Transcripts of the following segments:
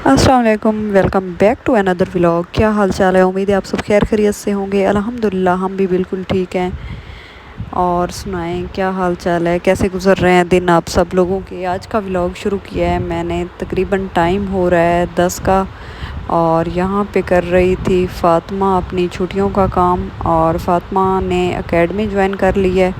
अस्सलाम वालेकुम, welcome back to another vlog. क्या हाल चाल है? उम्मीद है आप सब खैर खैरियत से होंगे। अल्हम्दुलिल्लाह हम भी बिल्कुल ठीक हैं। और सुनाएं, क्या हाल चाल है, कैसे गुजर रहे हैं दिन आप सब लोगों के? आज का व्लॉग शुरू किया है मैंने, तकरीबन टाइम हो रहा है 10 का। और यहाँ पे कर रही थी फ़ातिमा अपनी छुट्टियों का काम। और फ़ातिमा ने एकेडमी ज्वाइन कर ली है,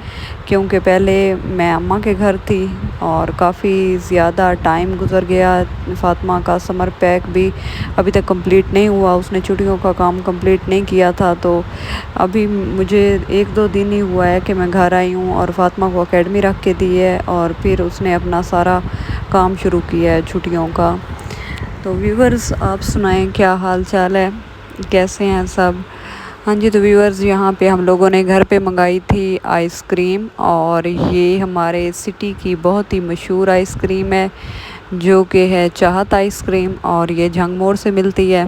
क्योंकि पहले मैं अम्मा के घर थी और काफ़ी ज़्यादा टाइम गुज़र गया। फ़ातिमा का समर पैक भी अभी तक कंप्लीट नहीं हुआ, उसने छुट्टियों का काम कंप्लीट नहीं किया था। तो अभी मुझे 1-2 दिन ही हुआ है कि मैं घर आई हूँ और फ़ातिमा को एकेडमी रख के दी है और फिर उसने अपना सारा काम शुरू किया है छुट्टियों का। तो व्यूवर्स, आप सुनाएं, क्या हाल चाल है, कैसे हैं सब? हाँ जी, तो व्यूअर्स, यहाँ पे हम लोगों ने घर पे मंगाई थी आइसक्रीम। और ये हमारे सिटी की बहुत ही मशहूर आइसक्रीम है, जो कि है चाहत आइसक्रीम, और ये झंग मोड़ से मिलती है।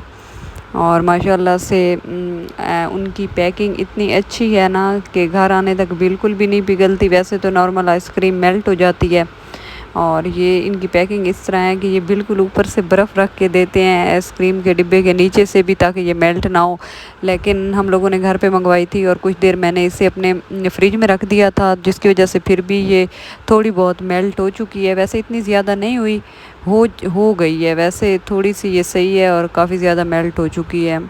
और माशाल्लाह से उनकी पैकिंग इतनी अच्छी है ना कि घर आने तक बिल्कुल भी नहीं पिघलती। वैसे तो नॉर्मल आइसक्रीम मेल्ट हो जाती है, और ये इनकी पैकिंग इस तरह है कि ये बिल्कुल ऊपर से बर्फ़ रख के देते हैं आइसक्रीम के डिब्बे के नीचे से भी, ताकि ये मेल्ट ना हो। लेकिन हम लोगों ने घर पे मंगवाई थी और कुछ देर मैंने इसे अपने फ्रिज में रख दिया था, जिसकी वजह से फिर भी ये थोड़ी बहुत मेल्ट हो चुकी है। वैसे इतनी ज़्यादा नहीं हुई, हो गई है, वैसे थोड़ी सी ये सही है और काफ़ी ज़्यादा मेल्ट हो चुकी है।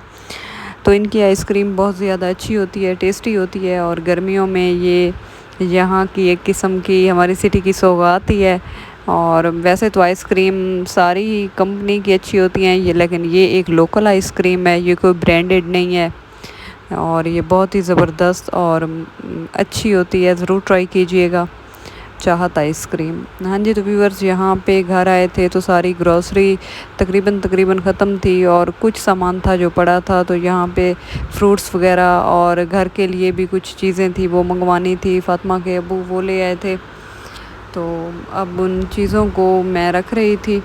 तो इनकी आइसक्रीम बहुत ज़्यादा अच्छी होती है, टेस्टी होती है। और गर्मियों में ये यहाँ की एक किस्म की हमारी सिटी की सौगात ही है। और वैसे तो आइसक्रीम सारी कंपनी की अच्छी होती हैं ये, लेकिन ये एक लोकल आइसक्रीम है, ये कोई ब्रांडेड नहीं है। और ये बहुत ही ज़बरदस्त और अच्छी होती है, ज़रूर ट्राई कीजिएगा चाहत आइसक्रीम। हाँ जी, तो व्यूअर्स, यहाँ पे घर आए थे तो सारी ग्रॉसरी तकरीबन ख़त्म थी और कुछ सामान था जो पड़ा था। तो यहाँ पे फ्रूट्स वगैरह और घर के लिए भी कुछ चीज़ें थी वो मंगवानी थी, फ़ातिमा के अब्बू वो ले आए थे। तो अब उन चीज़ों को मैं रख रही थी।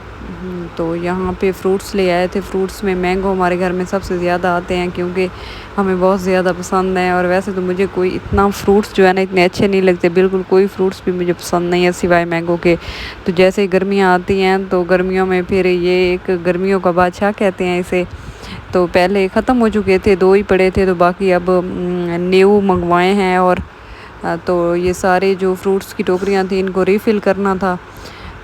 तो यहाँ पे फ्रूट्स ले आए थे। फ्रूट्स में मैंगो हमारे घर में सबसे ज़्यादा आते हैं, क्योंकि हमें बहुत ज़्यादा पसंद है। और वैसे तो मुझे कोई इतना फ्रूट्स जो है ना इतने अच्छे नहीं लगते, बिल्कुल कोई फ्रूट्स भी मुझे पसंद नहीं है सिवाय मैंगो के। तो जैसे ही गर्मियाँ आती हैं तो गर्मियों में फिर ये एक गर्मियों का बादशाह कहते हैं इसे। तो पहले ख़त्म हो चुके थे, 2 ही पड़े थे, तो बाकी अब न्यू मंगवाए हैं। और तो ये सारे जो फ्रूट्स की टोकरियाँ थी इनको रीफ़िल करना था।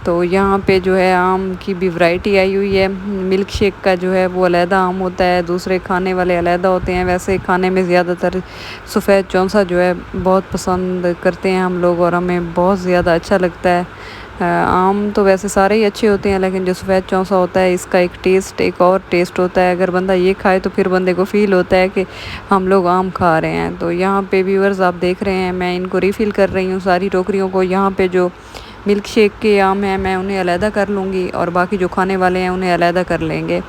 तो यहाँ पे जो है आम की भी वैरायटी आई हुई है। मिल्क शेक का जो है वो अलहदा आम होता है, दूसरे खाने वाले अलहदा होते हैं। वैसे खाने में ज़्यादातर सफ़ेद चौंसा जो है बहुत पसंद करते हैं हम लोग, और हमें बहुत ज़्यादा अच्छा लगता है। आम तो वैसे सारे ही अच्छे होते हैं, लेकिन जो सफ़ेद चौंसा होता है इसका एक और टेस्ट होता है। अगर बंदा ये खाए तो फिर बंदे को फ़ील होता है कि हम लोग आम खा रहे हैं। तो यहाँ पे व्यूअर्स आप देख रहे हैं, मैं इनको रीफ़िल कर रही हूँ सारी टोकरियों को। यहाँ पे जो मिल्क शेक के आम हैं मैं उन्हें अलहदा कर लूँगी, और बाकी जो खाने वाले हैं उन्हें अलहदा कर लेंगे,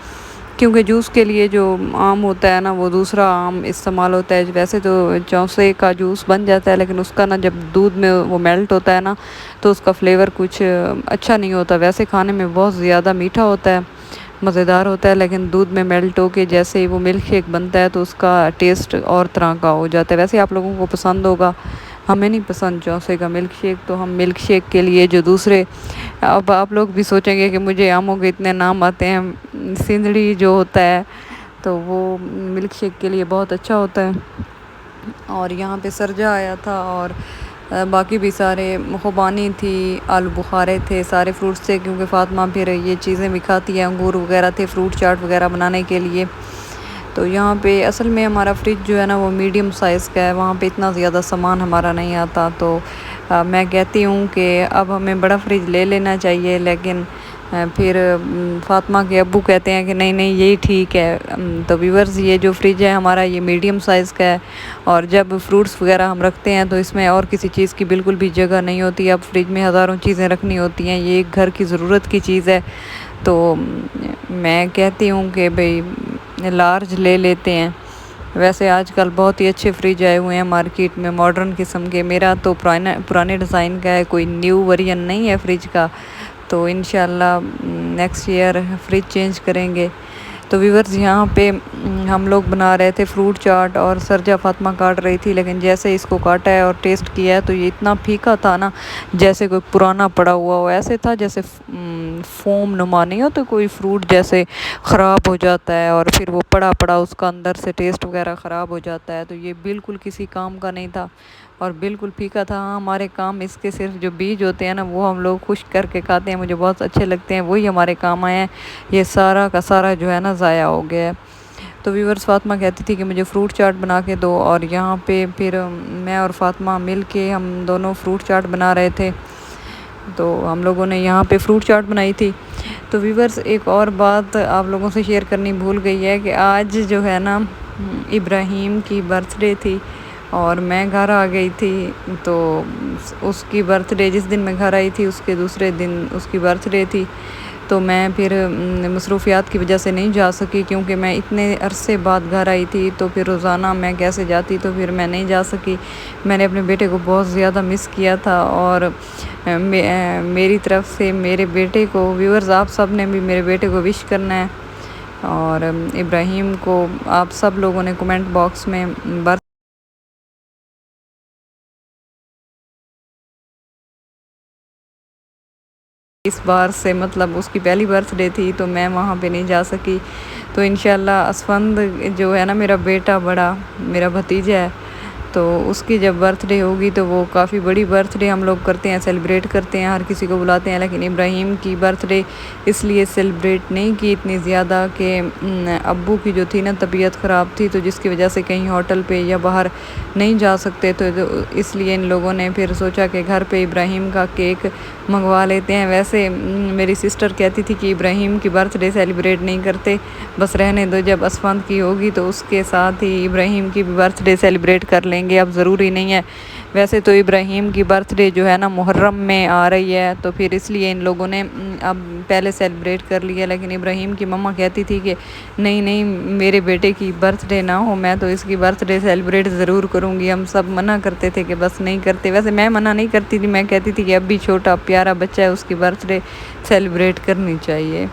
क्योंकि जूस के लिए जो आम होता है ना वो दूसरा आम इस्तेमाल होता है। वैसे तो चौसे का जूस बन जाता है, लेकिन उसका ना जब दूध में वो मेल्ट होता है ना तो उसका फ्लेवर कुछ अच्छा नहीं होता। वैसे खाने में बहुत ज़्यादा मीठा होता है, मज़ेदार होता है, लेकिन दूध में मेल्ट होके जैसे ही वो मिल्क शेक बनता है तो उसका टेस्ट और तरह का हो जाता है। वैसे आप लोगों को पसंद होगा, हमें नहीं पसंद चौसे का मिल्क शेक। तो हम मिल्क शेक के लिए जो दूसरे, अब आप लोग भी सोचेंगे कि मुझे आमों के इतने नाम आते हैं, सिंदड़ी जो होता है तो वो मिल्क शेक के लिए बहुत अच्छा होता है। और यहाँ पे सरजा आया था, और बाकी भी सारे खुबानी थी, आलू बुखारे थे, सारे फ्रूट्स थे, क्योंकि फ़ातिमा फिर ये चीज़ें भी खाती है। अंगूर वगैरह थे फ्रूट चाट वगैरह बनाने के लिए। तो यहाँ पे असल में हमारा फ्रिज जो है ना वो मीडियम साइज़ का है, वहाँ पे इतना ज़्यादा सामान हमारा नहीं आता। तो मैं कहती हूँ कि अब हमें बड़ा फ्रिज ले लेना चाहिए, लेकिन फिर फ़ातिमा के अब्बू कहते हैं कि नहीं नहीं यही ठीक है। तो व्यूअर्स, ये जो फ्रिज है हमारा ये मीडियम साइज़ का है, और जब फ्रूट्स वगैरह हम रखते हैं तो इसमें और किसी चीज़ की बिल्कुल भी जगह नहीं होती। अब फ्रिज में हज़ारों चीज़ें रखनी होती हैं, ये एक घर की ज़रूरत की चीज़ है। तो मैं कहती हूँ कि भाई लार्ज ले लेते हैं। वैसे आजकल बहुत ही अच्छे फ्रिज आए हुए हैं मार्केट में, मॉडर्न किस्म के। मेरा तो पुराने डिज़ाइन का है, कोई न्यू वर्जन नहीं है फ्रिज का। तो इंशाल्लाह नेक्स्ट ईयर फ्रिज चेंज करेंगे। تو ویورز یہاں پہ ہم لوگ بنا رہے تھے فروٹ چاٹ، اور سرجا فاطمہ کاٹ رہی تھی، لیکن جیسے اس کو کاٹا ہے اور ٹیسٹ کیا ہے تو یہ اتنا پھیکا تھا نا، جیسے کوئی پرانا پڑا ہوا ہو، ایسے تھا جیسے فوم نما نہیں ہو تو کوئی فروٹ جیسے خراب ہو جاتا ہے اور پھر وہ پڑا پڑا اس کا اندر سے ٹیسٹ وغیرہ خراب ہو جاتا ہے، تو یہ بالکل کسی کام کا نہیں تھا اور بالکل پھیکا تھا۔ ہاں، ہمارے کام اس کے صرف جو بیج ہوتے ہیں نا وہ ہم لوگ خشک کر کے کھاتے ہیں، مجھے بہت اچھے لگتے ہیں، وہی ہمارے کام آئے ہیں، یہ سارا کا سارا جو ہے نا ضائع ہو گیا ہے۔ تو ویورز فاطمہ کہتی تھی کہ مجھے فروٹ چاٹ بنا کے دو، اور یہاں پہ پھر میں اور فاطمہ مل کے ہم دونوں فروٹ چاٹ بنا رہے تھے، تو ہم لوگوں نے یہاں پہ فروٹ چاٹ بنائی تھی۔ تو ویورز ایک اور بات آپ لوگوں سے شیئر کرنی بھول گئی ہے کہ آج جو ہے نا ابراہیم کی برتھ ڈے تھی اور میں گھر آ گئی تھی، تو اس کی برتھ ڈے جس دن میں گھر آئی تھی اس کے دوسرے دن اس کی برتھ ڈے تھی، تو میں پھر مصروفیات کی وجہ سے نہیں جا سکی، کیونکہ میں اتنے عرصے بعد گھر آئی تھی تو پھر روزانہ میں کیسے جاتی، تو پھر میں نہیں جا سکی۔ میں نے اپنے بیٹے کو بہت زیادہ مس کیا تھا، اور میری طرف سے میرے بیٹے کو، ویورز آپ سب نے بھی میرے بیٹے کو وش کرنا ہے، اور ابراہیم کو آپ سب لوگوں نے کمنٹ باکس میں اس بار سے مطلب اس کی پہلی برتھ ڈے تھی تو میں وہاں پہ نہیں جا سکی، تو انشاءاللہ اسفند جو ہے نا میرا بیٹا بڑا، میرا بھتیجا ہے، تو اس کی جب برتھ ڈے ہوگی تو وہ کافی بڑی برتھ ڈے ہم لوگ کرتے ہیں، سیلیبریٹ کرتے ہیں، ہر کسی کو بلاتے ہیں، لیکن ابراہیم کی برتھ ڈے اس لیے سیلیبریٹ نہیں کی اتنی زیادہ کہ ابو کی جو تھی نا طبیعت خراب تھی، تو جس کی وجہ سے کہیں ہوٹل پہ یا باہر نہیں جا سکتے، تو اس لیے ان لوگوں نے پھر سوچا کہ گھر پہ ابراہیم کا کیک منگوا لیتے ہیں۔ ویسے میری سسٹر کہتی تھی کہ ابراہیم کی برتھ ڈے سیلیبریٹ نہیں کرتے، بس رہنے دو، جب اسفند کی ہوگی تو اس کے ساتھ ہی ابراہیم کی بھی برتھ ڈے سیلیبریٹ کر لیں گے، اب ضروری نہیں ہے۔ ویسے تو ابراہیم کی برتھ ڈے جو ہے نا محرم میں آ رہی ہے، تو پھر اس لیے ان لوگوں نے اب پہلے سیلیبریٹ کر لیا، لیکن ابراہیم کی مما کہتی تھی کہ نہیں نہیں، میرے بیٹے کی برتھ ڈے نہ ہو، میں تو اس کی برتھ ڈے سیلیبریٹ ضرور کروں گی۔ ہم سب منع کرتے تھے کہ بس نہیں کرتے، ویسے میں منع نہیں کرتی تھی، میں کہتی تھی کہ اب بھی چھوٹا پیارا بچہ ہے، اس کی برتھ ڈے سیلیبریٹ کرنی چاہیے۔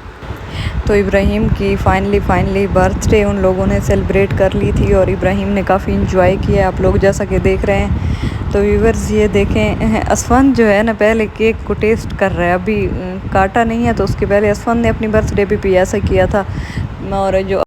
تو ابراہیم کی فائنلی برتھ ڈے ان لوگوں نے سیلیبریٹ کر لی تھی، اور ابراہیم نے کافی انجوائے کیا، آپ لوگ جیسا کہ دیکھ رہے ہیں۔ تو ویورز یہ دیکھیں، اسفند جو ہے نا پہلے کیک کو ٹیسٹ کر رہا ہے، ابھی کاٹا نہیں ہے، تو اس کے پہلے اسفند نے اپنی برتھ ڈے پہ بھی ایسا کیا تھا، اور جو